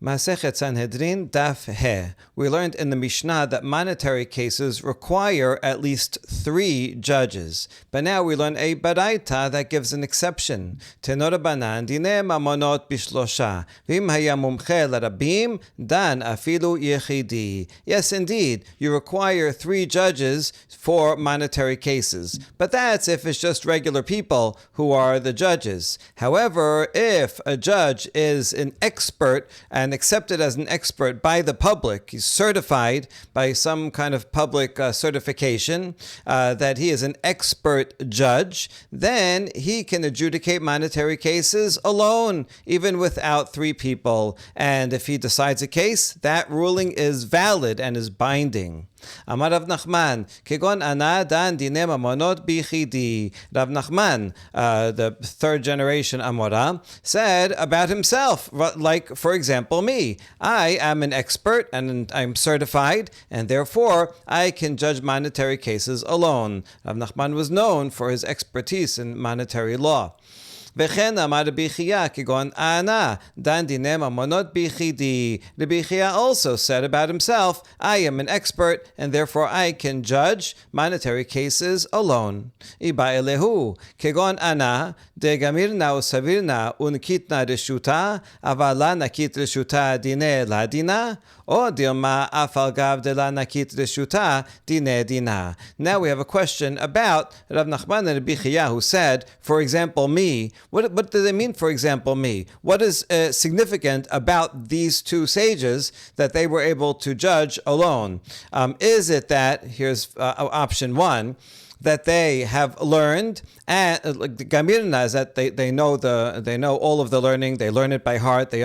Masechet Sanhedrin Daf He. We learned in the Mishnah that monetary cases require at least 3 judges. But now we learn a baraita that gives an exception. Tenor banan dine mamonot bishlosha. Vim haya mumche larabim dan afilu yechidi. Yes, indeed, you require 3 judges for monetary cases. But that's if it's just regular people who are the judges. However, if a judge is an expert and accepted as an expert by the public, he's certified by some kind of public certification that he is an expert judge, then he can adjudicate monetary cases alone, even without 3 people. And if he decides a case, that ruling is valid and is binding. Amar Rav Nachman, Kegon ana dan dine mamonot bichidi. Rav Nachman, the 3rd generation Amora, said about himself, like, for example, me. I am an expert and I'm certified, and therefore I can judge monetary cases alone. Rav Nachman was known for his expertise in monetary law. V'chen amar Rabbi Chia kegon ana dan dine mamonot bichidi. Rabbi Chia also said about himself, I am an expert and therefore I can judge monetary cases alone. Iba elehu kegon ana de gamirna usavirna unkitna reshuta avala nakit reshuta dine ladina o dilma afal gav de la nakit reshuta dine dina. Now we have a question about Rav Nachman and Rabbi Chia who said, for example, me. What do they mean, for example, me? What is significant about these 2 sages that they were able to judge alone? Is it that, here's option 1, that they have learned, and like the gamirna is that they know all of the learning, they learn it by heart, they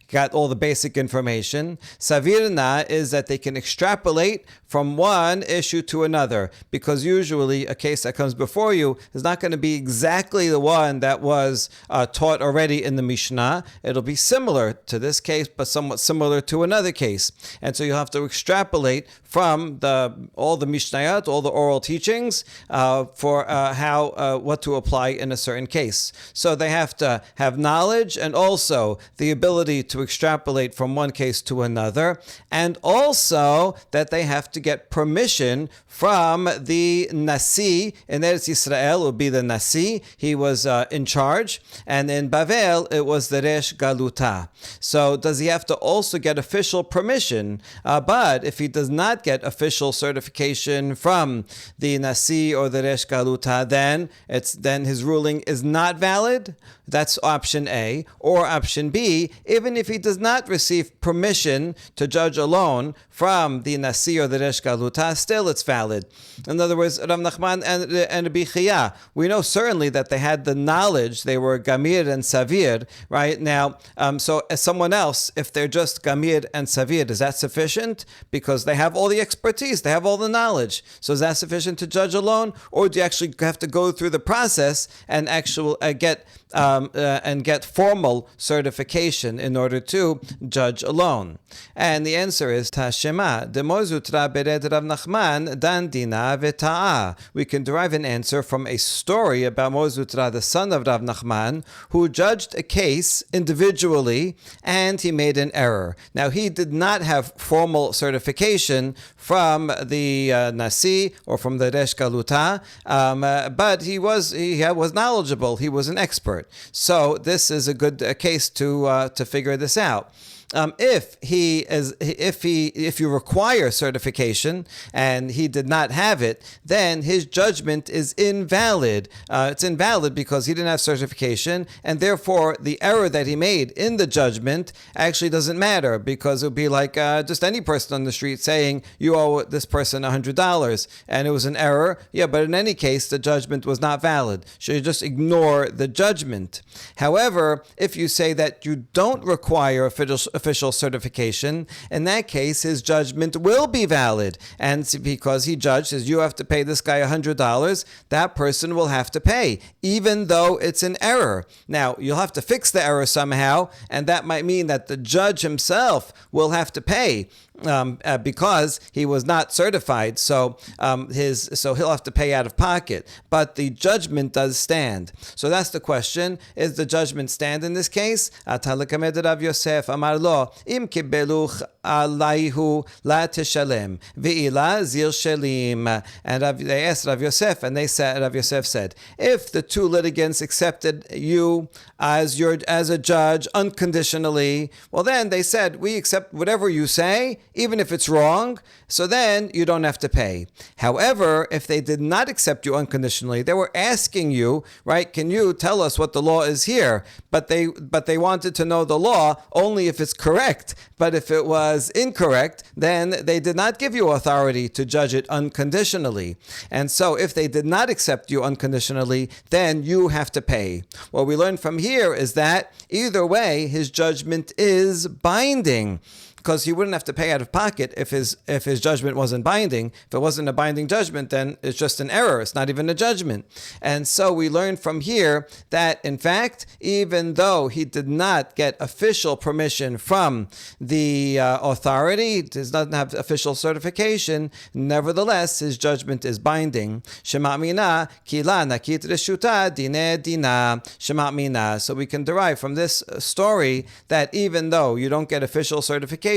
got all the basic information. Savirna is that they can extrapolate from one issue to another, because usually a case that comes before you is not going to be exactly the one that was taught already in the Mishnah. It'll be similar to this case, but somewhat similar to another case. And so you'll have to extrapolate from all the Mishnayot, all the oral teachings, for what to apply in a certain case. So they have to have knowledge and also the ability to extrapolate from one case to another, and also that they have to get permission from the Nasi. In Eretz Yisrael, it would be the Nasi. He was in charge. And in Bavel, it was the Resh Galuta. So does he have to also get official permission? But if he does not get official certification from the Nasi or the Resh Galuta, then his ruling is not valid. That's option A. Or option B, even if he does not receive permission to judge alone from the Nasi or the Resh Galuta, still it's valid. In other words, Rav Nachman and Rabbi Chia, we know certainly that they had the knowledge, they were Gamir and Savir, right? Now, so as someone else, if they're just Gamir and Savir, is that sufficient? Because they have all the expertise, they have all the knowledge. So is that sufficient to judge alone? Or do you actually have to go through the process and get formal certification in order to judge alone? And the answer is Tashema demozutra bered Rav Nachman dan dina v'ta'a. We can derive an answer from a story about Mozutra, the son of Rav Nachman, who judged a case individually and he made an error. Now he did not have formal certification from the Nasi or from the Resh Galuta, but he was knowledgeable. He was an expert. So this is a good case to figure this out. If you require certification and he did not have it, then his judgment is invalid. It's invalid because he didn't have certification, and therefore the error that he made in the judgment actually doesn't matter, because it would be like just any person on the street saying you owe this person $100 and it was an error. Yeah, but in any case the judgment was not valid. So you just ignore the judgment. However, if you say that you don't require official certification, in that case his judgment will be valid, and because he judged says you have to pay this guy $100, that person will have to pay even though it's an error. Now you'll have to fix the error somehow, and that might mean that the judge himself will have to pay. because he was not certified, so he'll have to pay out of pocket. But the judgment does stand. So that's the question: is the judgment stand in this case? Rav Yosef Amar Lo Im Kibeluch Alaihu La Tishalem Ve'ila Zil Shelim. And they asked Rav Yosef, and Rav Yosef said, if the two litigants accepted you as a judge unconditionally, well then they said, we accept whatever you say, even if it's wrong, so then you don't have to pay. However, if they did not accept you unconditionally, they were asking you, right, can you tell us what the law is here? But they wanted to know the law only if it's correct. But if it was incorrect, then they did not give you authority to judge it unconditionally. And so if they did not accept you unconditionally, then you have to pay. What we learn from here is that either way, his judgment is binding, because he wouldn't have to pay out of pocket if his judgment wasn't binding. If it wasn't a binding judgment, then it's just an error. It's not even a judgment. And so we learn from here that, in fact, even though he did not get official permission from the authority, does not have official certification, nevertheless, his judgment is binding. Shema mina kila nakit reshuta dine dina. Shema mina. So we can derive from this story that even though you don't get official certification,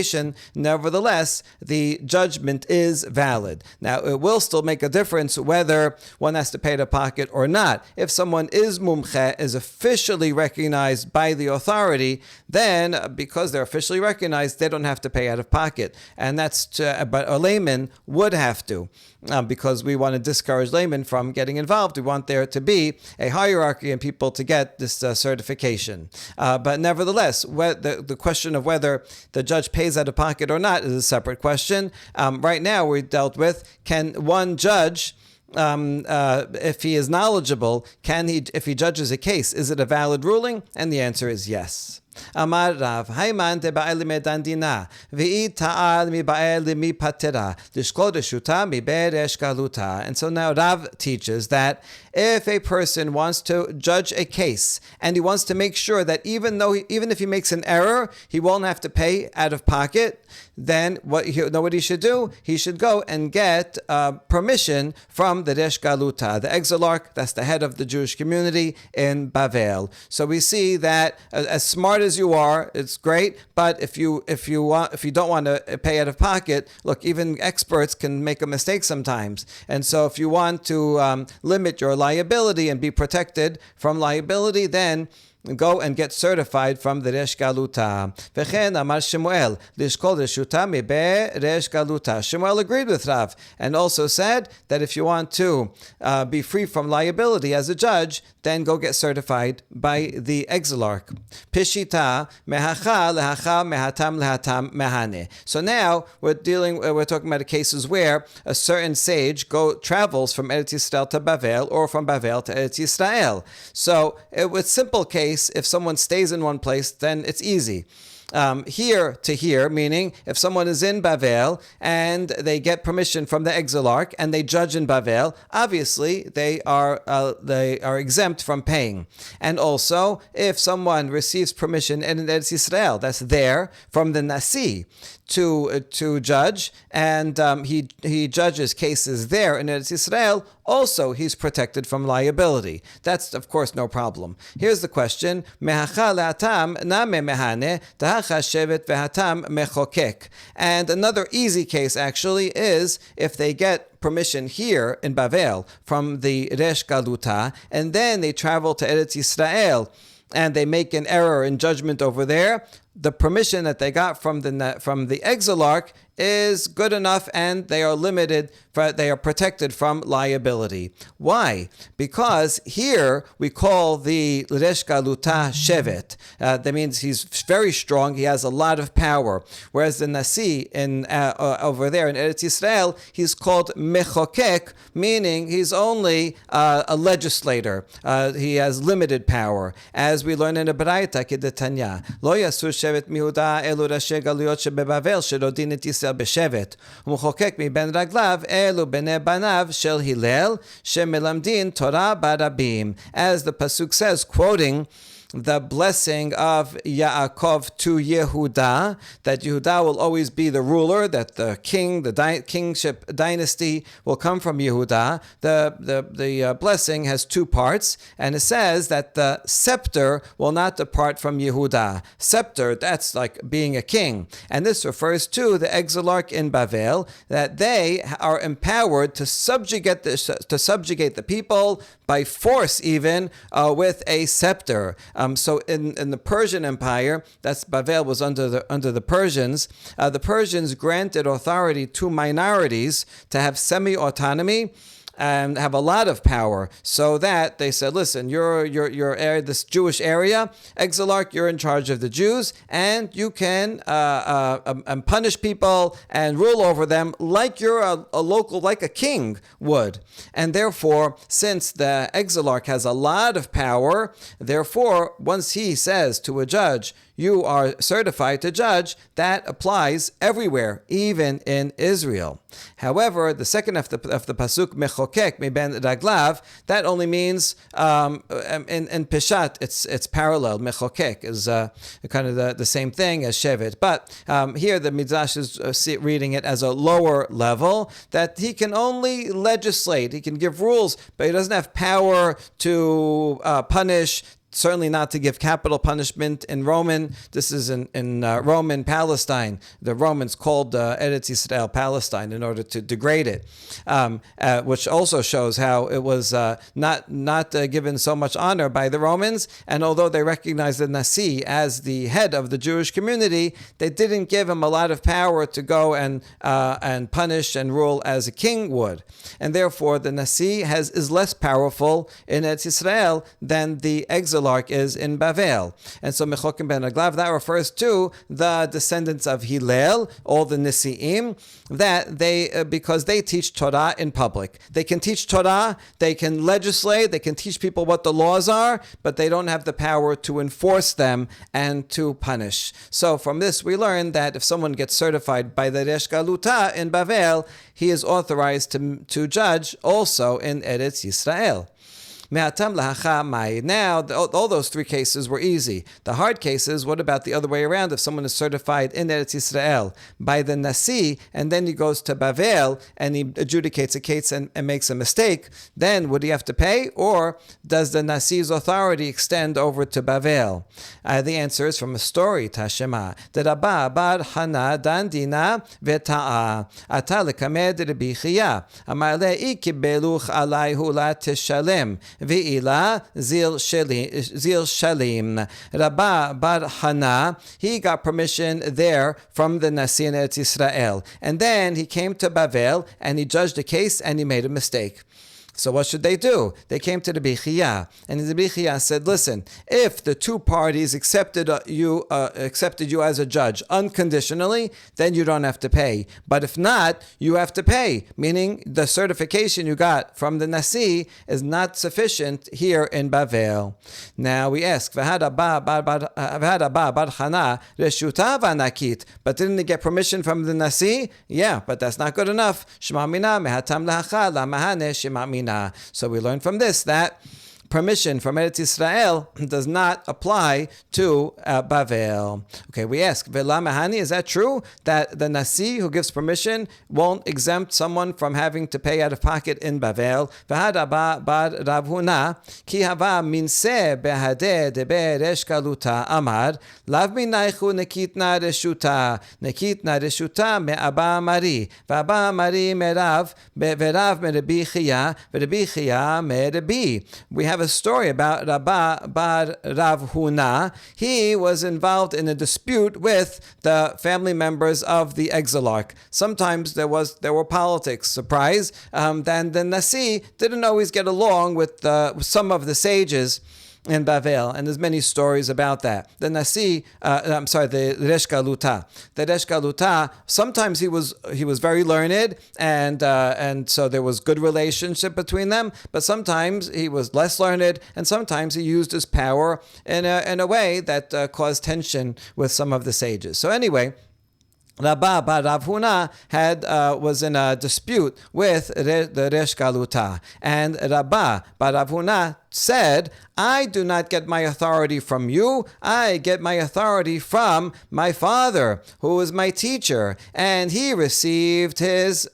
nevertheless, the judgment is valid. Now, it will still make a difference whether one has to pay out of pocket or not. If someone is mumche, is officially recognized by the authority, then because they're officially recognized, they don't have to pay out of pocket. And but a layman would have to. Because we want to discourage laymen from getting involved. We want there to be a hierarchy and people to get this certification. But nevertheless, the question of whether the judge pays out of pocket or not is a separate question. Right now, we dealt with, can one judge, if he is knowledgeable, if he judges a case, is it a valid ruling? And the answer is yes. Amar Rav, Hayman te ba'el medandina, v'i ta'al mi ba'el mi patera, lishkol reshuta mi beresh galuta. And so now Rav teaches that if a person wants to judge a case and he wants to make sure that even if he makes an error, he won't have to pay out of pocket, then what he should do? He should go and get permission from the Resh Galuta, the exilarch, that's the head of the Jewish community in Bavel. So we see that as smart as you are, it's great, but if you don't want to pay out of pocket, look, even experts can make a mistake sometimes. And so if you want to limit your liability and be protected from liability, then go and get certified from the Resh Galuta. V'chen amar Shemuel, lishkol reshuta mibe Resh Galuta. Shemuel agreed with Rav and also said that if you want to be free from liability as a judge, then go get certified by the exilarch. Pishita mehacha lehacha mehatam lehatam mehane. So now we're talking about cases where a certain sage travels from Eretz Yisrael to Bavel or from Bavel to Eretz Yisrael. So with simple case, if someone stays in one place, then it's easy. Here to here, meaning if someone is in Bavel and they get permission from the exilarch and they judge in Bavel, obviously they are exempt from paying. And also, if someone receives permission in Eretz Yisrael, that's there from the Nasi to judge, and he judges cases there in Eretz Yisrael, also he's protected from liability. That's, of course, no problem. Here's the question: Mehacha le'atam name mehane, tahacha shevet ve'hatam mechokek. And another easy case, actually, is if they get permission here in Bavel from the Resh Galuta, and then they travel to Eretz Yisrael, and they make an error in judgment over there, the permission that they got from the exilarch is good enough, and they are protected from liability. Why? Because here we call the Resh Galuta Shevet. That means he's very strong, he has a lot of power. Whereas the Nasi over there in Eretz Yisrael, he's called Mechokek, meaning he's only a legislator. He has limited power. As we learn in the Baraita, Kedetanya, Lo Yasur Shevet Mihuda Elu Rashi Galuyot Shebebavel Shelodin et Yisrael בשבט, ומחוקק מבין רגליו אלו בני בניו של הלל שמלמדין Torah ברבים. As the pasuk says, quoting the blessing of Yaakov to Yehuda, that Yehuda will always be the ruler, that the king, the kingship dynasty will come from Yehuda. The blessing has two parts, and it says that the scepter will not depart from Yehuda. Scepter, that's like being a king. And this refers to the exilarch in Bavel, that they are empowered to subjugate the people by force, even with a scepter. So in the Persian Empire, that's Bavel was under the Persians. The Persians granted authority to minorities to have semi-autonomy and have a lot of power, so that they said, listen, your area, this Jewish area, exilarch, you're in charge of the Jews, and you can punish people and rule over them like you're a local, like a king would. And therefore, since the exilarch has a lot of power, therefore, once he says to a judge, you are certified to judge, that applies everywhere, even in Israel. However, the second of the pasuk, mechokek miben raglav, that only means, in Peshat, it's parallel. Mechokek is kind of the same thing as shevet. But here the Midrash is reading it as a lower level, that he can only legislate, he can give rules, but he doesn't have power to punish, certainly not to give capital punishment in Roman. This is in Roman Palestine. The Romans called Eretz Yisrael Palestine in order to degrade it, which also shows how it was not given so much honor by the Romans. And although they recognized the Nasi as the head of the Jewish community, they didn't give him a lot of power to go and punish and rule as a king would. And therefore, the Nasi is less powerful in Eretz Yisrael than the exile is in Bavel. And so Mechokim ben Aglav, that refers to the descendants of Hillel, all the Nisi'im, that because they teach Torah in public. They can teach Torah, they can legislate, they can teach people what the laws are, but they don't have the power to enforce them and to punish. So from this we learn that if someone gets certified by the Resh Galuta in Bavel, he is authorized to judge also in Eretz Yisrael. Now, all those three cases were easy. The hard cases, what about the other way around? If someone is certified in Eretz Yisrael by the Nasi, and then he goes to Bavel and he adjudicates a case and makes a mistake, then would he have to pay? Or does the Nasi's authority extend over to Bavel? The answer is from a story, Tashema. The Rabba bar Hana dan dina veta'a. Ata lekamed Rabbi Chia. Amar le'i kibeluch alayhu la teshalem. Ve'ila zil shalim. Rabba bar Hana, he got permission there from the Nasi in Eretz Yisrael. And then he came to Bavel and he judged a case and he made a mistake. So what should they do? They came to the Rabbi Chia, and the Rabbi Chia said, listen, if the two parties accepted you as a judge unconditionally, then you don't have to pay. But if not, you have to pay, meaning the certification you got from the Nasi is not sufficient here in Bavel. Now we ask, but didn't he get permission from the Nasi? Yeah, but that's not good enough. So we learn from this that permission from Eretz Yisrael does not apply to Bavel. Okay, we ask, Vela Mahani, is that true? That the Nasi who gives permission won't exempt someone from having to pay out of pocket in Bavel? V'hada bar Rav Huna, ki hava minse behade debe resh galuta amar, lav minaychu nekitna reshuta me'aba mari, v'aba mari merav, v'rav me'Rabbi Chia, v'Rabbi Chia me'Rabbi. We have a story about Rabba bar Rav Huna. He was involved in a dispute with the family members of the exilarch. Sometimes there were politics. Surprise! Then the Nasi didn't always get along with some of the sages in Bavel, and there's many stories about that. The Nasi, the Resh Galuta. The Resh Galuta, sometimes he was very learned, and so there was good relationship between them, but sometimes he was less learned, and sometimes he used his power in a way that caused tension with some of the sages. So anyway, Rabba bar Rav Huna was in a dispute with the Resh Galuta, and Rabba bar Rav Huna said, I do not get my authority from you. I get my authority from my father, who is my teacher, and he received his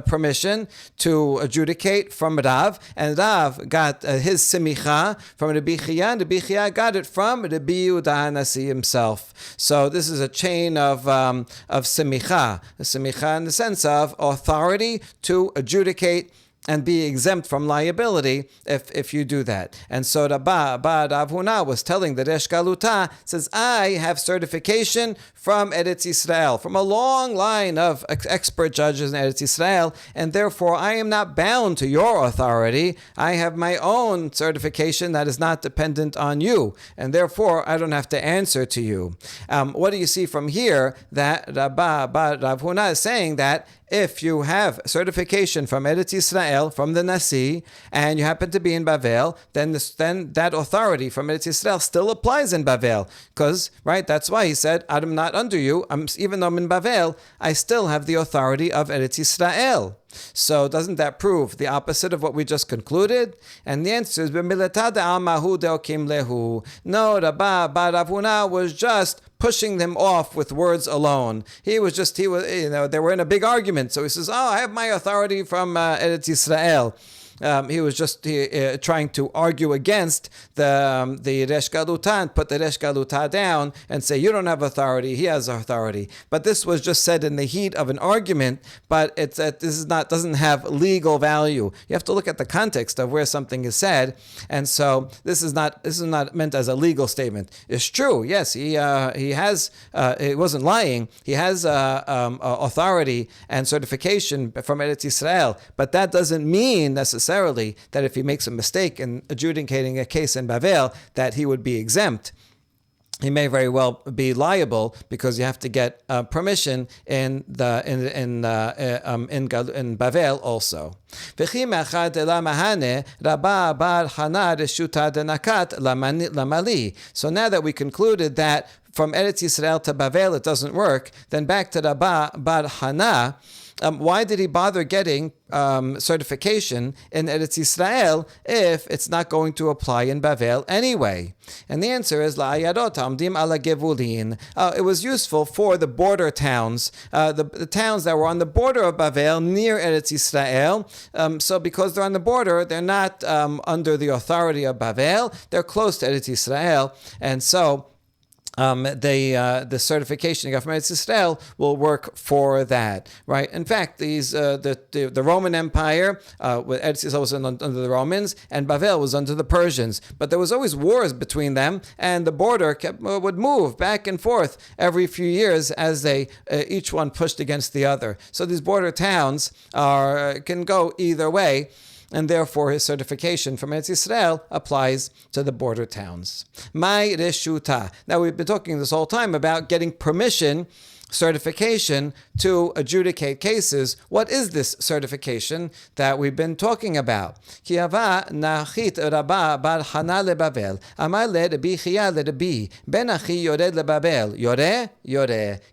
permission to adjudicate from Rav, and Rav got his simicha from Rabbi Chia, and Rabbi Chia got it from Rabbi Yehuda HaNasi himself. So this is a chain of simicha in the sense of authority to adjudicate and be exempt from liability if you do that. And so Rav Huna was telling the Resh Galuta, says, I have certification from Eretz Yisrael, from a long line of expert judges in Eretz Yisrael, and therefore I am not bound to your authority. I have my own certification that is not dependent on you, and therefore I don't have to answer to you. What do you see from here? That Rav Huna is saying that if you have certification from Eretz Yisrael, from the Nasi, and you happen to be in Bavel, then that authority from Eretz Yisrael still applies in Bavel. Because, right, that's why he said, I'm not under you. Even though I'm in Bavel, I still have the authority of Eretz Yisrael. So doesn't that prove the opposite of what we just concluded? And the answer is, no, Rav Huna was just pushing them off with words alone. They were in a big argument. So he says, I have my authority from Eretz Yisrael. He was just trying to argue against the Resh Galuta and put the Resh Galuta down and say, you don't have authority, he has authority. But this was just said in the heat of an argument, but doesn't have legal value. You have to look at the context of where something is said, and so this is not meant as a legal statement. It's true, yes, he wasn't lying. He has authority and certification from Eretz Yisrael, but that doesn't mean necessarily that if he makes a mistake in adjudicating a case in Bavel, that he would be exempt. He may very well be liable because you have to get permission in Bavel also. So now that we concluded that from Eretz Yisrael to Bavel it doesn't work, then back to Rabba Bar Hana. Why did he bother getting certification in Eretz Yisrael if it's not going to apply in Bavel anyway? And the answer is, it was useful for the border towns, the towns that were on the border of Bavel near Eretz Yisrael. So because they're on the border, they're not under the authority of Bavel, they're close to Eretz Yisrael, and so the certification you got from Eretz Yisrael will work for that, right? In fact, the Roman Empire, Eretz Yisrael was under the Romans, and Bavel was under the Persians. But there was always wars between them, and the border would move back and forth every few years as they each one pushed against the other. So these border towns can go either way. And therefore his certification from Eretz Yisrael applies to the border towns. My reshuta. Now we've been talking this whole time about getting permission, certification to adjudicate cases. What is this certification that we've been talking about? Kiava nachit Rabba bar Hana leBavel. Amar le Rabbi Chia le Rabbi ben Achi yored leBavel. Yore,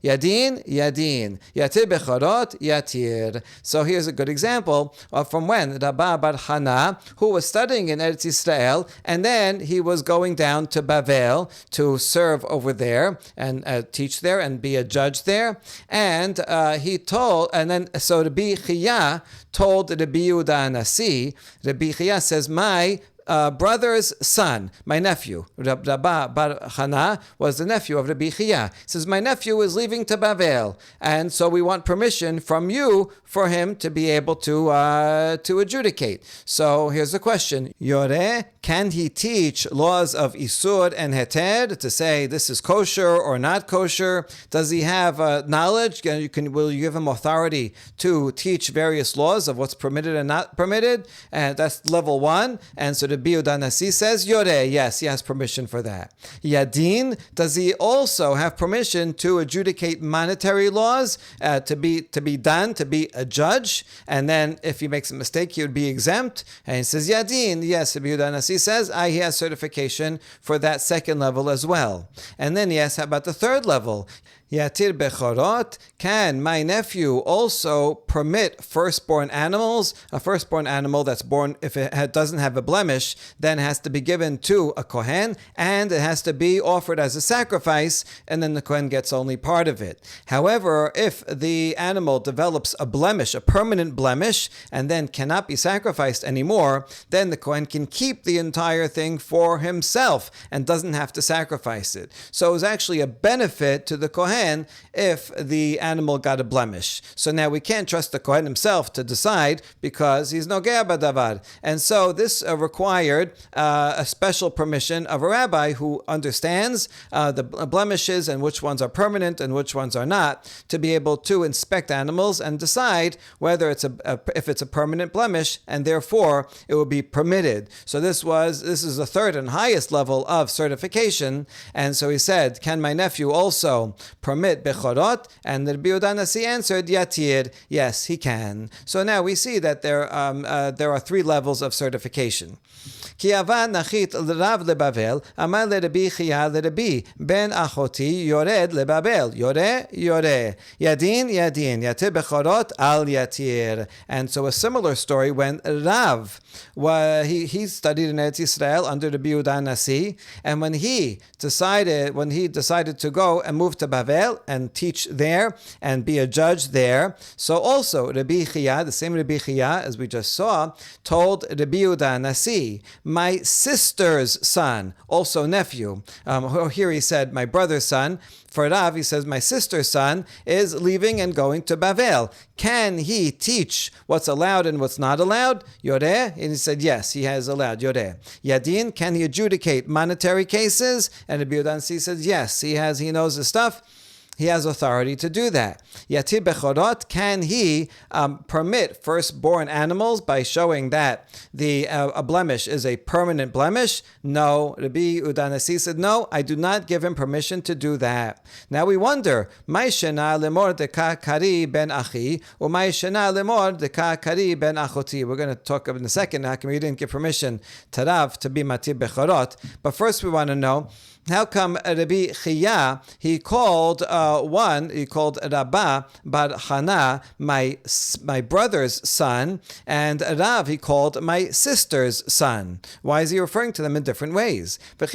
yadin, yatir bechorot, yatir. So here's a good example from when Rabba bar Hana, who was studying in Eretz Yisrael, and then he was going down to Bavel to serve over there and teach there and be a judge there, and so Rabbi Chia told Rabbi Yehuda HaNasi. Rabbi Chia says, my brother's son, my nephew, Rabba Bar Hana was the nephew of Rabbi Chia. He says, my nephew is leaving to Bavel, and so we want permission from you for him to be able to adjudicate. So here's the question: Yoreh, can he teach laws of Isur and Heter to say this is kosher or not kosher? Does he have knowledge? Will you give him authority to teach various laws of what's permitted and not permitted? And that's level one. And so the Yehuda HaNasi says, Yoreh, yes, he has permission for that. Yadin, does he also have permission to adjudicate monetary laws, to be a judge? And then if he makes a mistake, he would be exempt. And he says, Yadin, yes, the Yehuda HaNasi says, he has certification for that second level as well. And then he asks, how about the third level? Yatir bechorot, can my nephew also permit firstborn animals? A firstborn animal that's born, if it doesn't have a blemish, then has to be given to a kohen, and it has to be offered as a sacrifice, and then the kohen gets only part of it. However, if the animal develops a blemish, a permanent blemish, and then cannot be sacrificed anymore, then the kohen can keep the entire thing for himself and doesn't have to sacrifice it. So it was actually a benefit to the kohen if the animal got a blemish. So now we can't trust the kohen himself to decide because he's nogea badavar. And so this required a special permission of a rabbi who understands the blemishes and which ones are permanent and which ones are not, to be able to inspect animals and decide whether if it's a permanent blemish, and therefore it will be permitted. So this is the third and highest level of certification. And so he said, can my nephew also permit bechorot? And the Rabbi Yehuda Nasi answered, yatir, yes, he can. So now we see that there are three levels of certification. כי עבד נחית רב לבבל, אמר לרבי חייא לרבי, בן אחותי יורד לבבל, יורה, ידין, יתיר בכורות, אל יתיר. And so a similar story when Rav, he studied in Eretz Yisrael under Rabbi Yehuda Nasi, and when he decided to go and move to Bavel and teach there and be a judge there, so also Rabbi Xiya, the same Rabbi Xiya as we just saw, told Rabbi Yehuda Nasi, my sister's son, also nephew. Here he said, my brother's son. For Rav, he says, my sister's son is leaving and going to Bavel. Can he teach what's allowed and what's not allowed? Yoreh? And he said, yes, he has allowed. Yoreh. Yadin, can he adjudicate monetary cases? And Rabbi Yehuda Nasi says, yes, he knows his stuff. He has authority to do that. Yatir bechorot, can he permit firstborn animals by showing that a blemish is a permanent blemish? No. Rabbi Yehuda Nasi said, no, I do not give him permission to do that. Now we wonder, Mai shena lemor deka kari ben achi, or Mai shena lemor deka kari ben achoti. We're going to talk in a second how come he didn't give permission to Rav to be matir bechorot. But first we want to know, how come Rabbi Xiya, he called Rabbah bar Chana, my brother's son, and Rav he called my sister's son? Why is he referring to them in different ways? And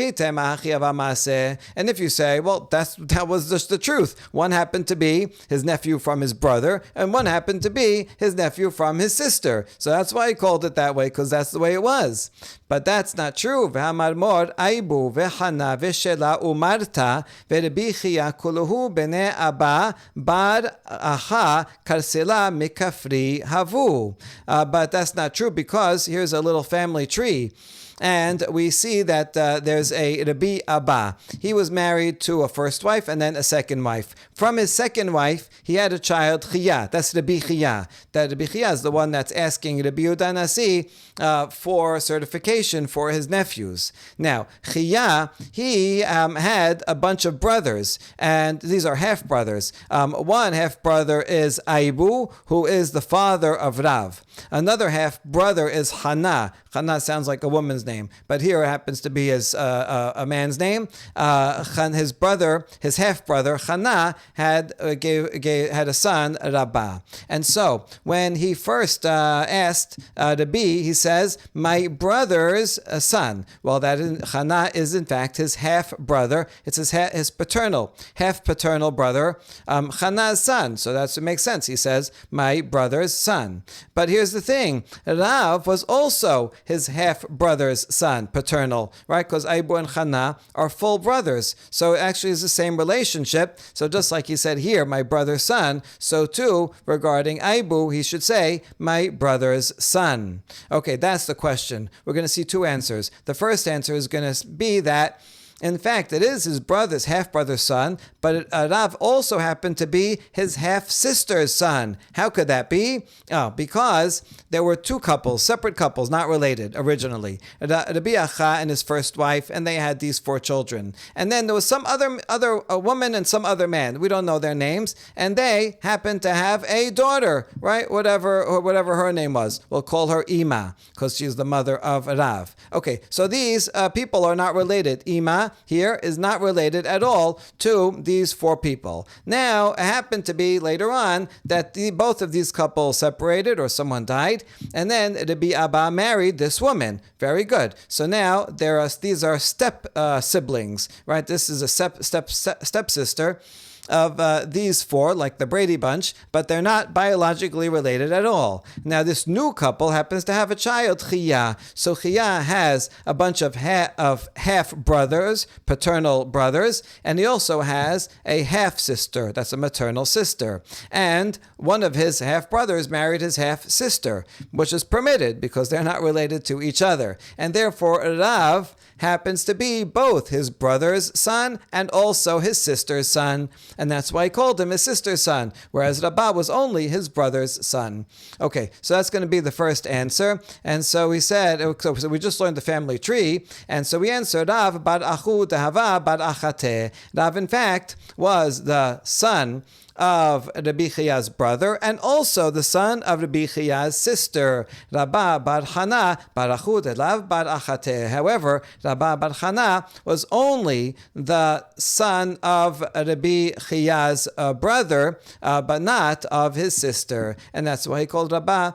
if you say, well, that was just the truth. One happened to be his nephew from his brother, and one happened to be his nephew from his sister. So that's why he called it that way, because that's the way it was. But that's not true. Aibu v'Hana v'Shela umarta v'Rabbi Xiya kuluhu b'nei Abba bar Acha karsela mikafri havu. But that's not true, because here's a little family tree. And we see that there's a Rabbi Abba. He was married to a first wife and then a second wife. From his second wife, he had a child, Chiya. That's Rabbi Chiya. That Rabbi Chiya is the one that's asking Rabbi Yehuda Nasi for certification for his nephews. Now, Chiya, he had a bunch of brothers, and these are half-brothers. One half-brother is Aibu, who is the father of Rav. Another half-brother is Hana. Hana sounds like a woman's name, but here it happens to be a man's name. His brother, his half-brother, Hana, had a son, Rabbah. And so, when he first asked Rabbi, he says, my brother's son. Well, Hana is in fact his half-brother. It's his half-paternal brother, Hana's son. So that's what makes sense. He says, my brother's son. But here's the thing. Rav was also his half-brother's son, paternal, right? Because Aibu and Hana are full brothers. So it actually is the same relationship. So just like he said here, my brother's son, so too, regarding Aibu, he should say, my brother's son. Okay, that's the question. We're going to see two answers. The first answer is going to be that in fact, it is his brother's half-brother's son, but Rav also happened to be his half-sister's son. How could that be? Oh, because there were two couples, separate couples, not related originally. Rabbi Acha and his first wife, and they had these 4 children. And then there was some a woman and some other man. We don't know their names, and they happened to have a daughter, right? Whatever her name was. We'll call her Ima, because she's the mother of Rav. Okay, so these people are not related. Ima Chiya here is not related at all to these four people. Now, it happened to be later on that both of these couples separated or someone died, and then Rabbi Abba married this woman. Very good. So now these are step siblings, right? This is a stepsister of these four, like the Brady Bunch, but they're not biologically related at all. Now, this new couple happens to have a child, Chiya. So Chiya has a bunch of half-brothers, paternal brothers, and he also has a half-sister, that's a maternal sister. And one of his half-brothers married his half-sister, which is permitted because they're not related to each other. And therefore, Rav happens to be both his brother's son and also his sister's son. And that's why he called him his sister's son, whereas Rabbah was only his brother's son. Okay, so that's going to be the first answer. And so we said, so we just learned the family tree, and so we answered Rav bar Achu Dehava bar Achate. Rav, in fact, was the son of Rabbi Chiya's brother, and also the son of Rabbi Chiya's sister, Rabbah bar Chana bar Achud Elav bar Achate. However, Rabbah bar Chana was only the son of Rabbi Chiya's brother, but not of his sister, and that's why he called Rabbah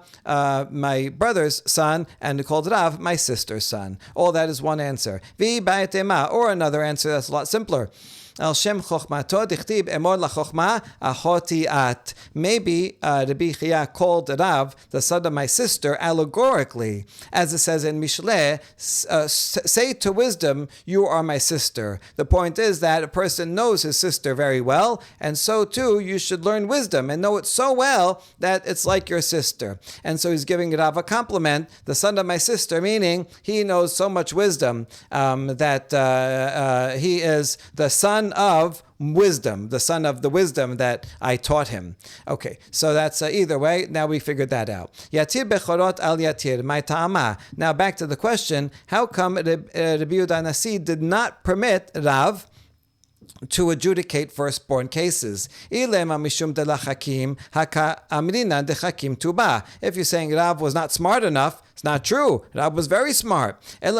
my brother's son, and he called Rav my sister's son. All that is one answer. Vi ba'etema, or another answer that's a lot simpler. Al Shem Chochmato Dichtib Emor LaChochma Ahotiat. Maybe Rabbi Chiya called Rav, the son of my sister, allegorically, as it says in Mishleh, say to wisdom, you are my sister. The point is that a person knows his sister very well, and so too you should learn wisdom and know it so well that it's like your sister. And so he's giving Rav a compliment, the son of my sister, meaning he knows so much wisdom that he is the son of wisdom, the son of the wisdom that I taught him. Okay, so that's either way. Now we figured that out. Yatir bechorot al yatir, my ta'ama. Now back to the question, how come Rabbi Yehuda Nasi did not permit Rav to adjudicate firstborn cases? If you're saying Rav was not smart enough, it's not true. Rav was very smart. Okay,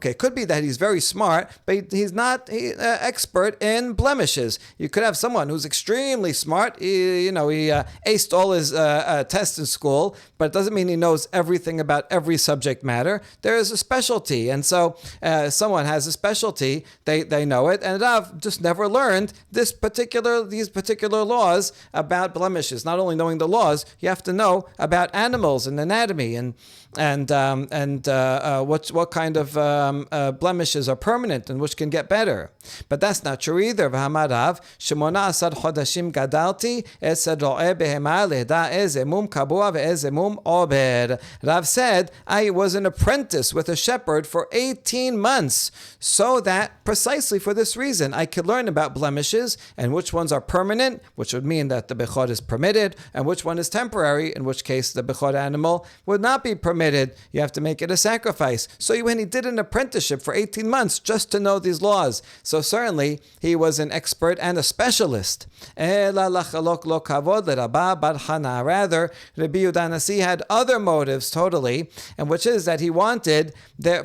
it could be that he's very smart, but he's not expert in blemishes. You could have someone who's extremely smart. He aced all his tests in school, but it doesn't mean he knows everything about every subject matter. There is a specialty, and so someone has a specialty. They know it, and Rav just never learned these particular laws about blemishes. Not only knowing the laws, you have to know about animals and anatomy and what kind of blemishes are permanent and which can get better. But that's not true either. Rav said, I was an apprentice with a shepherd for 18 months, so that precisely for this reason I could learn about blemishes and which ones are permanent, which would mean that the bechor is permitted, and which one is temporary, in which case the bechor animal would not be permitted. You have to make it a sacrifice. So when he did an apprenticeship for 18 months just to know these laws, so certainly he was an expert and a specialist. Rather, Rabbi Yehuda Nasi had other motives totally, and which is that he wanted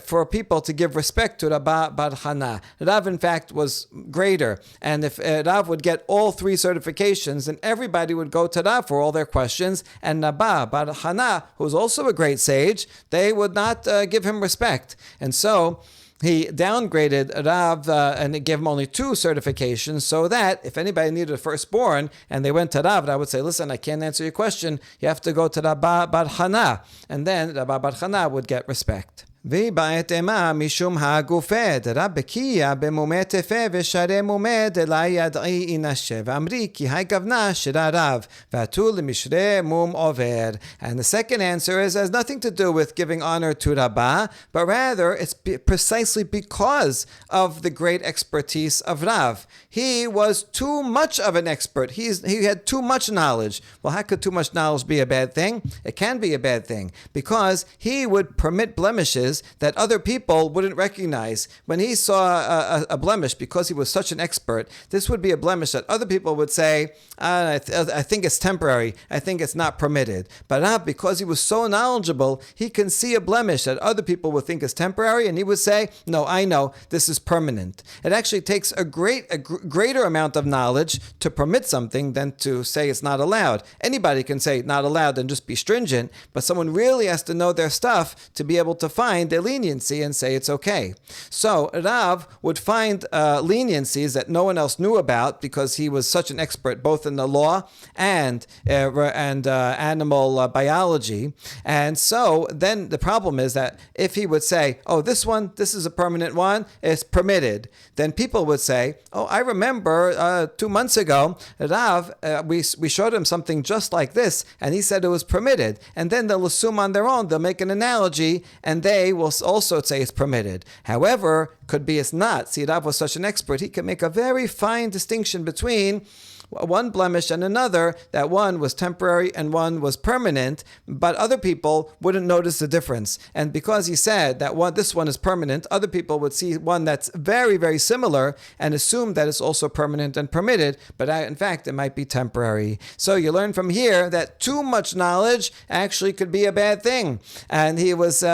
for people to give respect to Rabbah bar Chana. Rav, in fact, was greater, and if Rav would get all three certifications, then everybody would go to Rav for all their questions, and Rabbah bar Chana, who's also a great sage, they would not give him respect. And so he downgraded Rav and gave him only 2 certifications, so that if anybody needed a firstborn and they went to Rav, I would say, listen, I can't answer your question. You have to go to Rabbah bar Chana. And then Rabbah bar Chana would get respect. ובעתמה משום הגופד רב בקיה במומה תפה ושרי מומה דלה ידעי אינשה ואמרי כי היי גוונה שרה רב ועתו למשרה מום עובר. And the second answer has nothing to do with giving honor to Rabbah, but rather it's precisely because of the great expertise of Rav. He was too much of an expert. He had too much knowledge. Well, how could too much knowledge be a bad thing? It can be a bad thing because he would permit blemishes blemishes that other people wouldn't recognize. When he saw a blemish, because he was such an expert, this would be a blemish that other people would say, I think it's temporary, I think it's not permitted. But Rav, because he was so knowledgeable, he can see a blemish that other people would think is temporary, and he would say, no, I know, this is permanent. It actually takes a greater amount of knowledge to permit something than to say it's not allowed. Anybody can say not allowed and just be stringent, but someone really has to know their stuff to be able to find their leniency and say it's okay. So Rav would find leniencies that no one else knew about because he was such an expert both in the law and animal biology. And so then the problem is that if he would say, oh, this is a permanent one, it's permitted, then people would say, oh, I remember 2 months ago, Rav, we showed him something just like this, and he said it was permitted. And then they'll assume on their own, they'll make an analogy, and they will also say it's permitted. However, could be it's not. See, Rav was such an expert, he could make a very fine distinction between one blemish and another, that one was temporary and one was permanent, but other people wouldn't notice the difference. And because he said that this one is permanent, other people would see one that's very, very similar and assume that it's also permanent and permitted, but in fact, it might be temporary. So you learn from here that too much knowledge actually could be a bad thing. And he was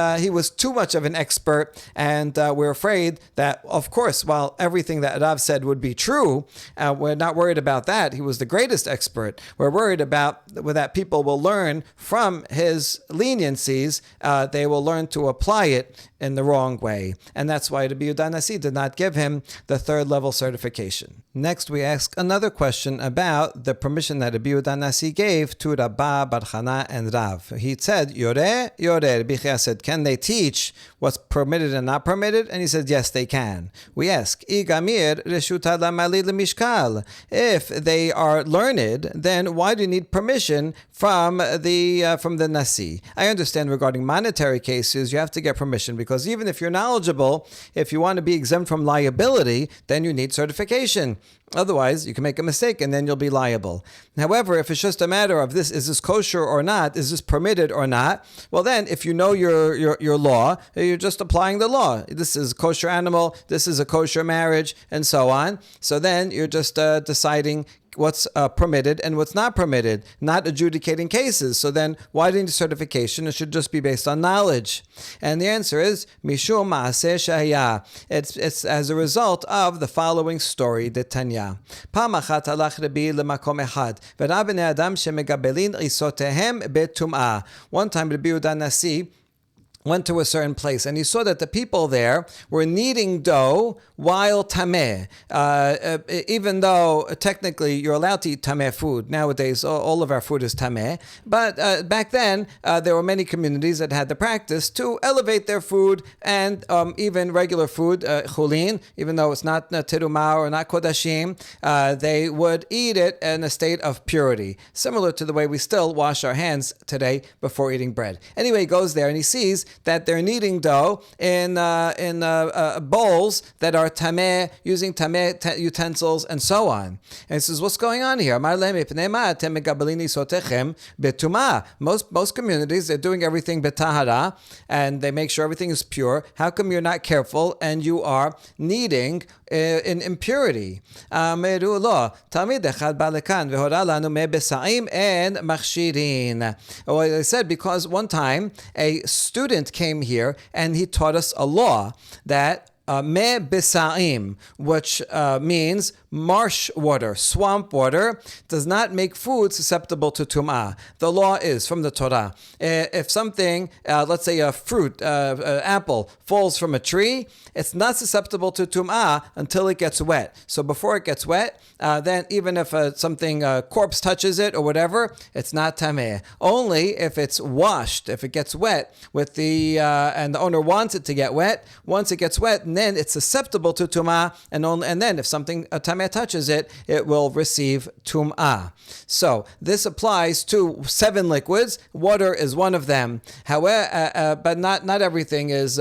too much of an expert, and we're afraid that, of course, while everything that Rav said would be true, we're not worried about that. He was the greatest expert. We're worried about that people will learn from his leniencies. They will learn to apply it in the wrong way. And that's why Rabbi Yehuda Nasi did not give him the third level certification. Next, we ask another question about the permission that Rabbi Yehuda Nasi gave to Rabbah, Bar Chana, and Rav. He said, Yoreh. Rabbi Chia said, can they teach what's permitted and not permitted? And he said, yes, they can. We ask, Igamir reshuta lamali lemishkal. If they are learned, then why do you need permission from the Nasi? I understand regarding monetary cases, you have to get permission, because even if you're knowledgeable, if you want to be exempt from liability, then you need certification. Otherwise, you can make a mistake and then you'll be liable. However, if it's just a matter of is this kosher or not, is this permitted or not, well then, if you know your law, you're just applying the law. This is a kosher animal, this is a kosher marriage, and so on. So then you're just deciding what's permitted and what's not permitted, not adjudicating cases. So then, why do you need certification? It should just be based on knowledge. And the answer is, Mishum Ma'aseh Shehaya. It's as a result of the following story, the Tanya. Pam achat halach Rabbi lemakom echad, v'ra bnei adam shemegabelin risotehem betum'ah. One time, Rabbi Yehuda Nasi went to a certain place, and he saw that the people there were kneading dough while tameh. Even though technically you're allowed to eat tameh food. Nowadays, all of our food is tameh. But back then, there were many communities that had the practice to elevate their food, and even regular food, chulin, even though it's not terumah or not kodashim, they would eat it in a state of purity, similar to the way we still wash our hands today before eating bread. Anyway, he goes there and he sees that they're kneading dough in bowls that are tameh, using tameh utensils and so on. And he says, what's going on here? Most communities, they're doing everything betahara, and they make sure everything is pure. How come you're not careful and you are kneading in impurity? Well, I said, because one time a student came here and he taught us a law that me besaim, which means marsh water, swamp water, does not make food susceptible to tum'ah. The law is from the Torah. If something, let's say a fruit, apple, falls from a tree, it's not susceptible to tum'ah until it gets wet. So before it gets wet, then even if something, corpse touches it or whatever, it's not tameh. Only if it's washed, if it gets wet with and the owner wants it to get wet, once it gets wet, then it's susceptible to tumah, and then if something tameh touches it, it will receive tumah. So this applies to 7 liquids. Water is one of them. However, but not everything is.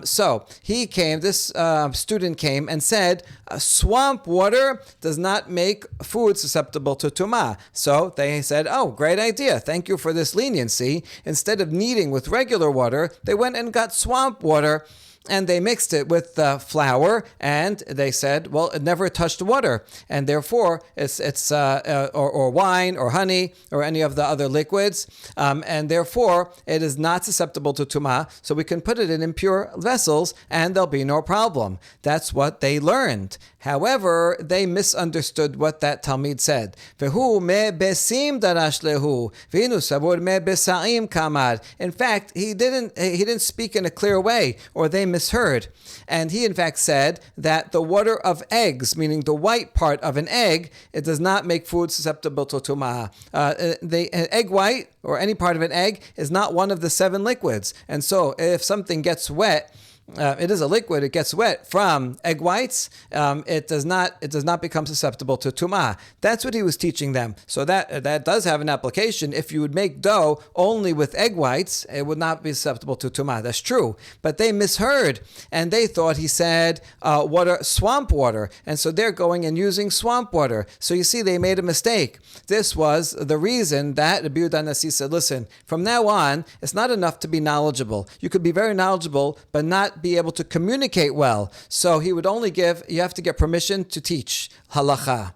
So this student came and said, swamp water does not make food susceptible to tumah. So they said, oh, great idea. Thank you for this leniency. Instead of kneading with regular water, they went and got swamp water, and they mixed it with flour, and they said, well, it never touched water, and therefore it's or wine or honey or any of the other liquids, and therefore it is not susceptible to tumah. So we can put it in impure vessels, and there'll be no problem. That's what they learned. However, they misunderstood what that Talmid said. Vehu me besim darash lehu, v'inu savur me besaim kamad. In fact, he didn't speak in a clear way, or they misheard. And he in fact said that the water of eggs, meaning the white part of an egg, it does not make food susceptible to tumah. The egg white, or any part of an egg, is not one of the 7 liquids. And so if something gets wet, it is a liquid. It gets wet from egg whites. It does not become susceptible to tumah. That's what he was teaching them. So that does have an application. If you would make dough only with egg whites, it would not be susceptible to tumah. That's true. But they misheard, and they thought he said swamp water, and so they're going and using swamp water. So you see, they made a mistake. This was the reason that Rabbi Yehuda Nasi said, listen, from now on, it's not enough to be knowledgeable. You could be very knowledgeable, but not be able to communicate well. So he would only you have to get permission to teach halacha,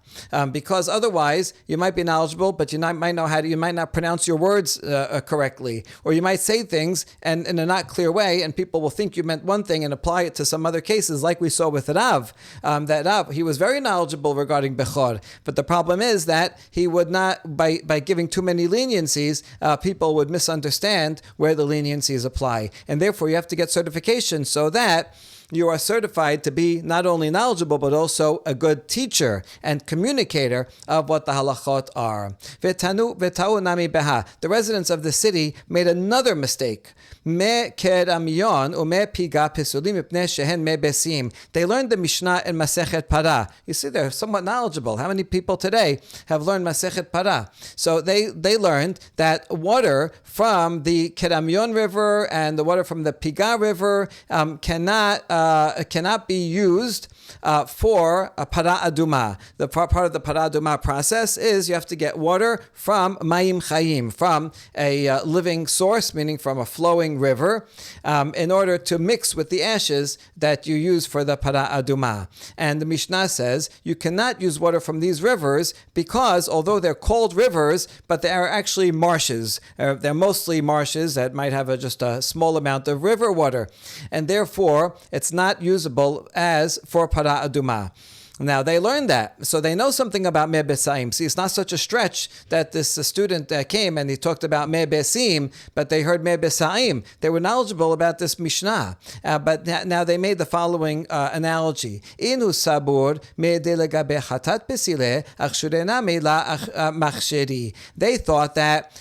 because otherwise you might be knowledgeable, but you might not pronounce your words correctly, or you might say things and in a not clear way, and people will think you meant one thing and apply it to some other cases, like we saw with Rav. That Rav, he was very knowledgeable regarding Bechor, but the problem is that he would not, by giving too many leniencies, people would misunderstand where the leniencies apply, and therefore you have to get certification so that you are certified to be not only knowledgeable, but also a good teacher and communicator of what the halachot are. The residents of the city made another mistake. They learned the Mishnah in Masechet Para. You see, they're somewhat knowledgeable. How many people today have learned Masechet Para? So they learned that water from the Kedamion River and the water from the Piga River cannot be used for a para aduma. The part of the para aduma process is you have to get water from mayim chayim, from a living source, meaning from a flowing river, in order to mix with the ashes that you use for the para aduma. And the Mishnah says you cannot use water from these rivers because although they're called rivers, but they are actually marshes. They're mostly marshes that might have just a small amount of river water, and therefore it's not usable as for para aduma. Now, they learned that, so they know something about meh besaim. See, it's not such a stretch that this student came and he talked about meh besim, but they heard meh besaim. They were knowledgeable about this Mishnah. But now they made the following analogy. Inu sabur meh de legabe chatat besile achshurena me la machsheri. They thought that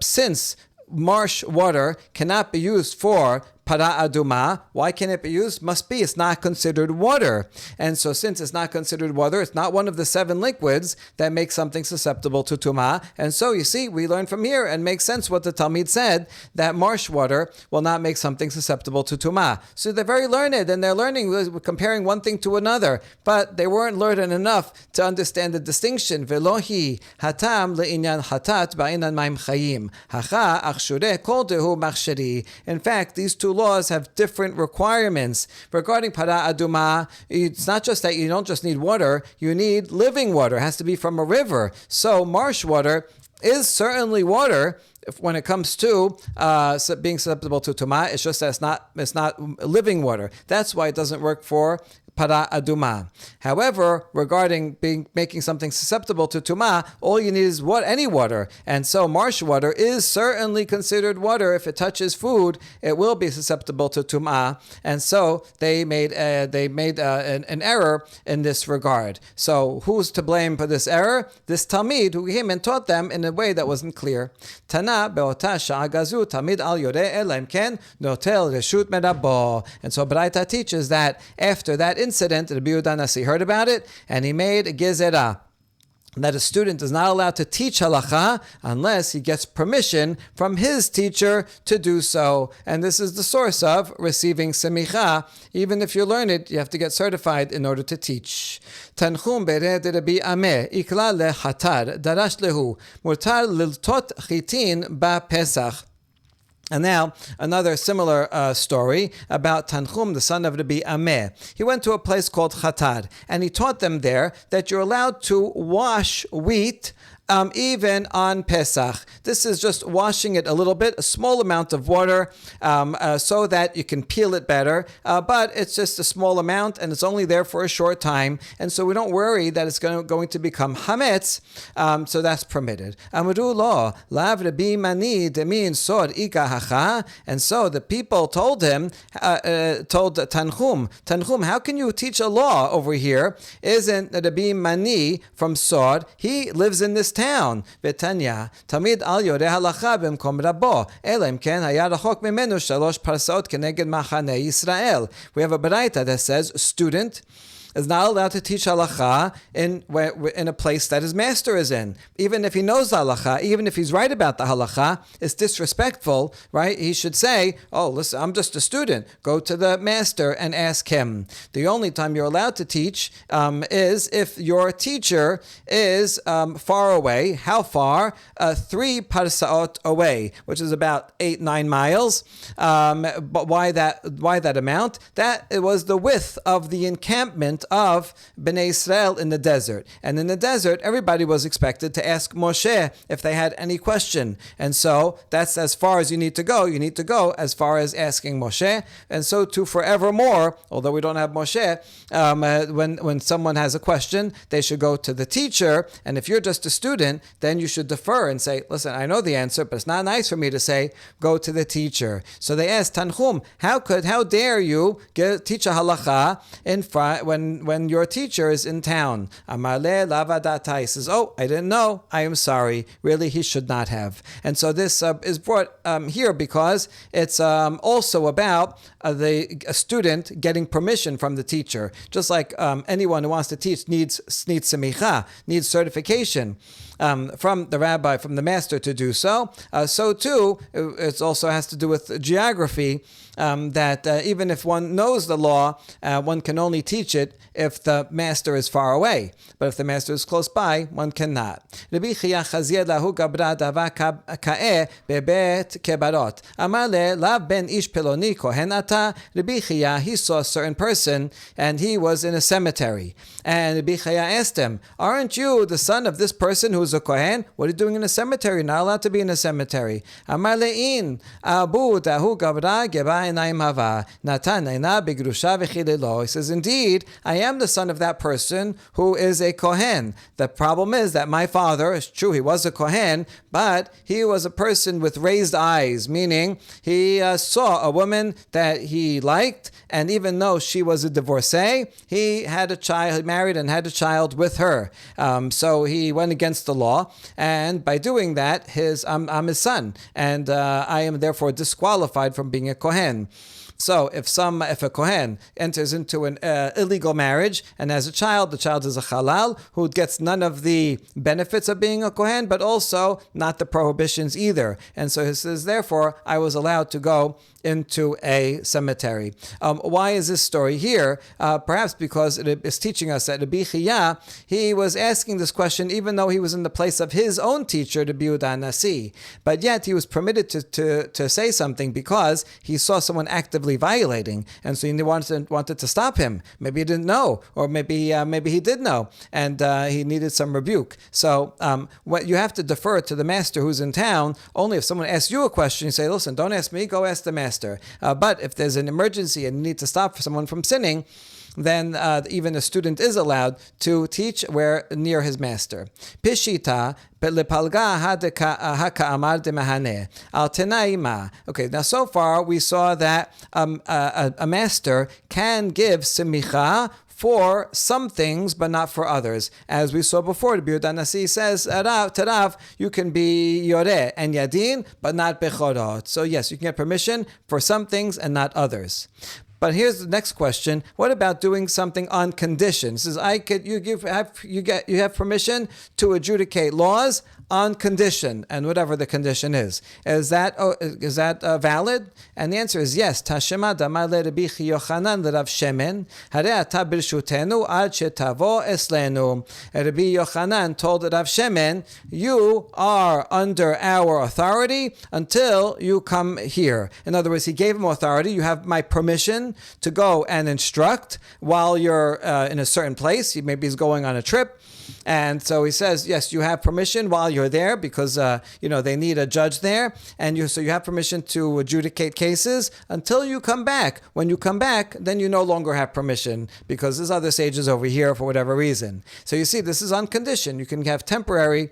since marsh water cannot be used for para aduma, why can it be used? Must be it's not considered water. And so since it's not considered water, it's not one of the 7 liquids that make something susceptible to tumah. And so you see, we learn from here and makes sense what the Talmid said, that marsh water will not make something susceptible to tumah. So they're very learned, and they're learning, comparing one thing to another, but they weren't learned enough to understand the distinction. Velohi hatam le'inyan hatat ba'inan ma'im chayim. Hacha achshure kol dehu machsheri. In fact, these two laws have different requirements. Regarding para aduma, it's not just that you don't just need water, you need living water. It has to be from a river. So marsh water is certainly water when it comes to being susceptible to tumah. It's just that it's not living water. That's why it doesn't work for para aduma. However, regarding making something susceptible to tumah, all you need is any water. And so marsh water is certainly considered water. If it touches food, it will be susceptible to tumah. And so they made an error in this regard. So who's to blame for this error? This Talmid who came and taught them in a way that wasn't clear. Tana be'ota sha'agazu Talmid al yoreh elaim ken notel reshut merabbo. And so Baraita teaches that after that incident, Rabbi Yehuda Nasi heard about it, and he made a gezerah that a student is not allowed to teach halacha unless he gets permission from his teacher to do so. And this is the source of receiving semicha. Even if you learn it, you have to get certified in order to teach. Tanchum bered Rabbi Ameh ikla le hatar darash lehu murtar liltot chitin ba Pesach. And now, another similar story about Tanchum, the son of Rabbi Ameh. He went to a place called Chatar, and he taught them there that you're allowed to wash wheat even on Pesach. This is just washing it a little bit, a small amount of water, so that you can peel it better. But it's just a small amount, and it's only there for a short time. And so we don't worry that it's going to become hametz. So that's permitted. Amru lo lav Rabbi Mani demin sod ika hacha. And so the people told him, told Tanchum, how can you teach a law over here? Isn't Rabbi Mani from Sod? He lives in this town. Betanya tamid al yoreh halacha b'mkom rabbo elam ken haya rachok mimenu shalosh parsaot keneged machane Yisrael. We have a baraita that says student is not allowed to teach halacha in a place that his master is in. Even if he knows the halacha, even if he's right about the halacha, it's disrespectful, right? He should say, oh, listen, I'm just a student. Go to the master and ask him. The only time you're allowed to teach is if your teacher is far away. How far? 3 parsaot away, which is about 8-9 miles. But why that amount? That it was the width of the encampment of Bnei Israel in the desert. And in the desert, everybody was expected to ask Moshe if they had any question. And so that's as far as you need to go. You need to go as far as asking Moshe. And so too forevermore, although we don't have Moshe, when someone has a question, they should go to the teacher. And if you're just a student, then you should defer and say, listen, I know the answer, but it's not nice for me to say, go to the teacher. So they asked Tanchum, how dare you teach a halacha in front when your teacher is in town? Amarle lavadata. He says, oh, I didn't know. I am sorry. Really, he should not have. And so this is brought here because it's also about a student getting permission from the teacher. Just like anyone who wants to teach needs semicha, needs certification from the rabbi, from the master to do so. So too, it also has to do with geography, that even if one knows the law, one can only teach it if the master is far away. But if the master is close by, one cannot. Rabbi Chia Chazier lahu gabra dava ka'eh bebet kebarot. Amale lav ben ish peloni kohen ata. Rabbi Chia, he saw a certain person, and he was in a cemetery. And Rabbi Chia asked him, aren't you the son of this person who's a kohen? What are you doing in a cemetery? You're not allowed to be in a cemetery. Amalein abu dahu gabra geba enayim hava natan eina begrusha v'chilelo. He says, indeed, I am the son of that person who is a kohen. The problem is that my father, it's true, he was a kohen, but he was a person with raised eyes, meaning he saw a woman that he liked, and even though she was a divorcee, he had a child, he married and had a child with her. So he went against the law, and by doing that, I'm his son, and I am therefore disqualified from being a kohen. So if a kohen enters into an illegal marriage and has a child, the child is a halal who gets none of the benefits of being a kohen, but also not the prohibitions either. And so he says, therefore, I was allowed to go into a cemetery. Why is this story here? Perhaps because it is teaching us that Rabbi Chia, he was asking this question even though he was in the place of his own teacher, Rabbi Yehuda Nasi. But yet he was permitted to say something because he saw someone actively violating, and so he wanted to stop him. Maybe he didn't know, or maybe he did know, and he needed some rebuke. So what you have to defer to the master who's in town. Only if someone asks you a question, you say, listen, don't ask me, go ask the master. But if there's an emergency and you need to stop someone from sinning, then even a student is allowed to teach where near his master. Pishita lepalga haka'amar de mahane al tenaima. Okay, now so far we saw that a master can give semicha for some things, but not for others. As we saw before, the Biur Nasi says, Tarav, you can be Yoreh and Yadin, but not Bechorot. So yes, you can get permission for some things and not others. But here's the next question: what about doing something on condition? It says, you have permission to adjudicate laws on condition, and whatever the condition is. Is that valid? And the answer is yes. Tashema damar leRabbi Yochanan leRav Shemen, harei ata birshutenu ad shetavo eslenu. Rabbi Yochanan told Rav Shemen, you are under our authority until you come here. In other words, he gave him authority. You have my permission to go and instruct while you're in a certain place. Maybe he's going on a trip. And so he says, yes, you have permission while you're there because, they need a judge there. So you have permission to adjudicate cases until you come back. When you come back, then you no longer have permission because there's other sages over here for whatever reason. So you see, this is on condition. You can have temporary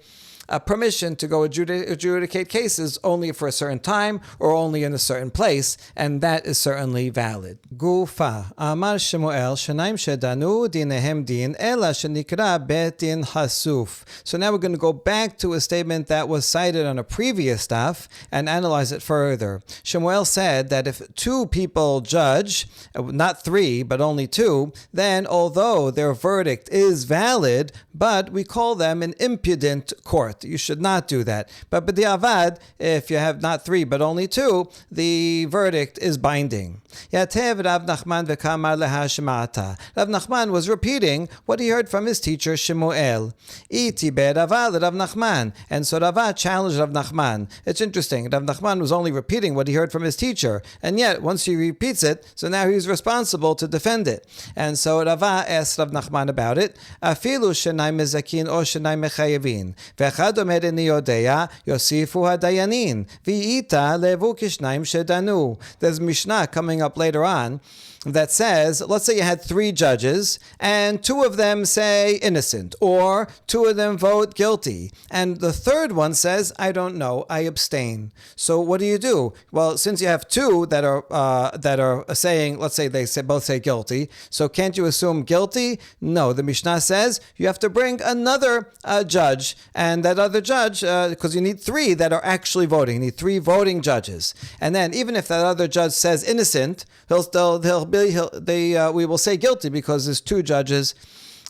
permission to go adjudicate cases only for a certain time or only in a certain place, and that is certainly valid. Gufa Amar Shemuel Shanaim Shedanu Dinehem Din Ela Shenikra Bet Din Hasuf. So now we're going to go back to a statement that was cited on a previous daf and analyze it further. Shemuel said that if two people judge, not three, but only two, then although their verdict is valid, but we call them an impudent court. You should not do that. But b'diavad, if you have not three but only two, the verdict is binding. Yatev Rav Nachman v'kamar leha shema'ata. Rav Nachman was repeating what he heard from his teacher Shemuel. Iti be'Rava Rav Nachman. And so Rava challenged Rav Nachman. It's interesting. Rav Nachman was only repeating what he heard from his teacher. And yet, once he repeats it, so now he's responsible to defend it. And so Rava asked Rav Nachman about it. Afilu shenai mezakin o shenai mechayevin. Ve'echad omer ini yodea yosifu hadayanin. V'ita levu kishnayim shedanu. There's Mishnah coming up later on that says, let's say you had three judges and two of them say innocent, or two of them vote guilty, and the third one says, I don't know, I abstain. So what do? Well, since you have two that are saying, let's say both say guilty, so can't you assume guilty? No, the Mishnah says you have to bring another judge, and that other judge, because you need three that are actually voting, you need three voting judges, and then even if that other judge says innocent, we will say guilty because there's two judges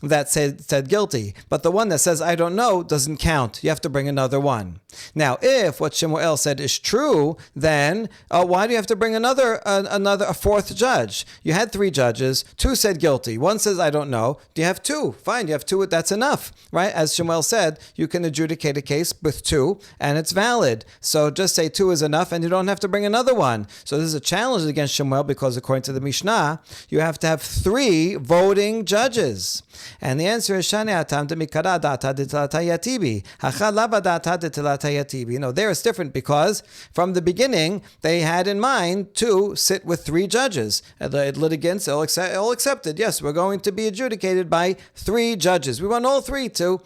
that said guilty. But the one that says I don't know doesn't count. You have to bring another one. Now, if what Shemuel said is true, then why do you have to bring a fourth judge? You had three judges, two said guilty, one says I don't know. Do you have two? Fine, you have two, that's enough, right? As Shemuel said, you can adjudicate a case with two and it's valid. So just say two is enough and you don't have to bring another one. So this is a challenge against Shemuel because according to the Mishnah, you have to have three voting judges. And the answer is Shane atam de mikara data de tilatayatibi. Hacha lava data de tilatayatibi. There it's different because from the beginning they had in mind to sit with three judges. The litigants all accepted. Yes, we're going to be adjudicated by three judges. We want all three to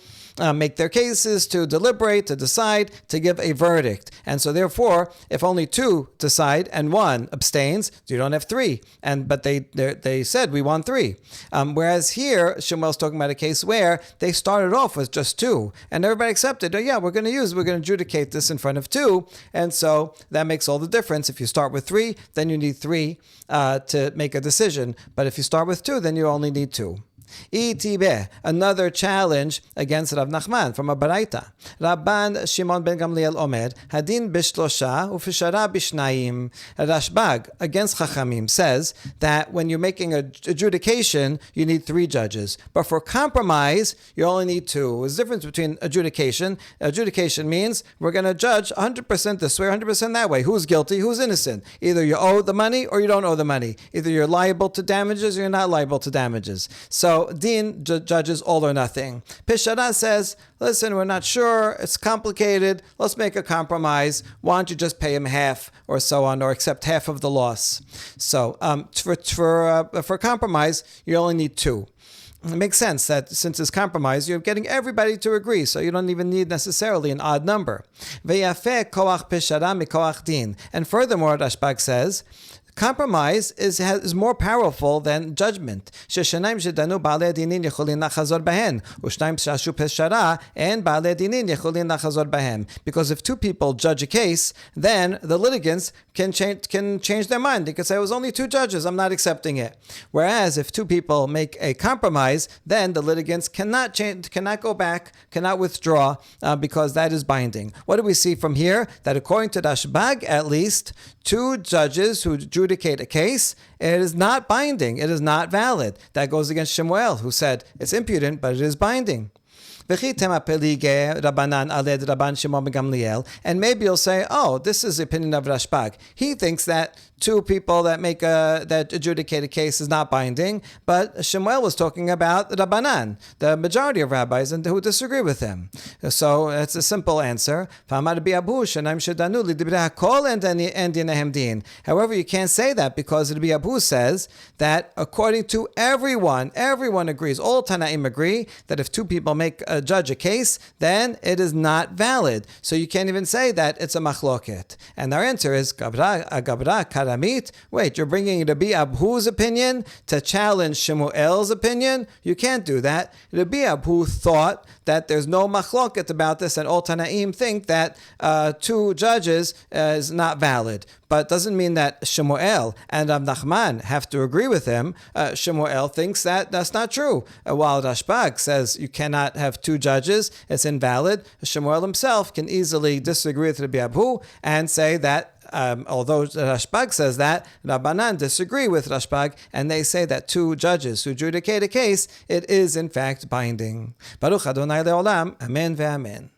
make their cases, to deliberate, to decide, to give a verdict. And so therefore, if only two decide and one abstains, you don't have three. But they said, we want three. Whereas here, Shemuel's talking about a case where they started off with just two. And everybody accepted, we're going to adjudicate this in front of two. And so that makes all the difference. If you start with three, then you need three to make a decision. But if you start with two, then you only need two. Itibe, another challenge against Rav Nachman from a Baraita. Rabban Shimon ben Gamliel Omer, Hadin bishlosha ufishara bishnayim. Rashbag, against Chachamim, says that when you're making an adjudication, you need three judges. But for compromise, you only need two. There's a difference between adjudication. Adjudication means we're going to judge 100% this way, 100% that way. Who's guilty, who's innocent? Either you owe the money or you don't owe the money. Either you're liable to damages or you're not liable to damages. So So din judges all or nothing. Peshara says, listen, we're not sure, it's complicated, let's make a compromise. Why don't you just pay him half or so on, or accept half of the loss? So for compromise, you only need two. It makes sense that since it's compromise, you're getting everybody to agree, so you don't even need necessarily an odd number. And furthermore, Rashbag says, compromise is more powerful than judgment. Because if two people judge a case, then the litigants can change their mind. They can say, it was only two judges, I'm not accepting it. Whereas if two people make a compromise, then the litigants cannot go back, cannot withdraw, because that is binding. What do we see from here? That according to Rashbag, at least, two judges who adjudicate a case, it is not binding, it is not valid. That goes against Shemuel, who said it's impudent, but it is binding. And maybe you'll say, oh, this is the opinion of Rashbag. He thinks that two people that adjudicate a case is not binding, but Shemuel was talking about Rabbanan, the majority of rabbis, and who disagree with him. So it's a simple answer. However, you can't say that because Rabbi Abu says that according to everyone agrees, all Tanaim agree that if two people judge a case, then it is not valid. So you can't even say that it's a machloket. And our answer is Gabra Karamit. Wait, you're bringing Rabbi Abu's opinion to challenge Shemuel's opinion? You can't do that. Rabbi Abu thought that there's no machloket about this, and all Tanaim think that two judges is not valid. But doesn't mean that Shemuel and Rav Nachman have to agree with him. Shemuel thinks that that's not true. While Rashbag says you cannot have two judges, it's invalid. Shemuel himself can easily disagree with Rabbi Abu and say that although Rashbag says that, Rabbanan disagree with Rashbag, and they say that two judges who adjudicate a case, it is in fact binding. Baruch Adonai Le'olam, Amen ve'amen.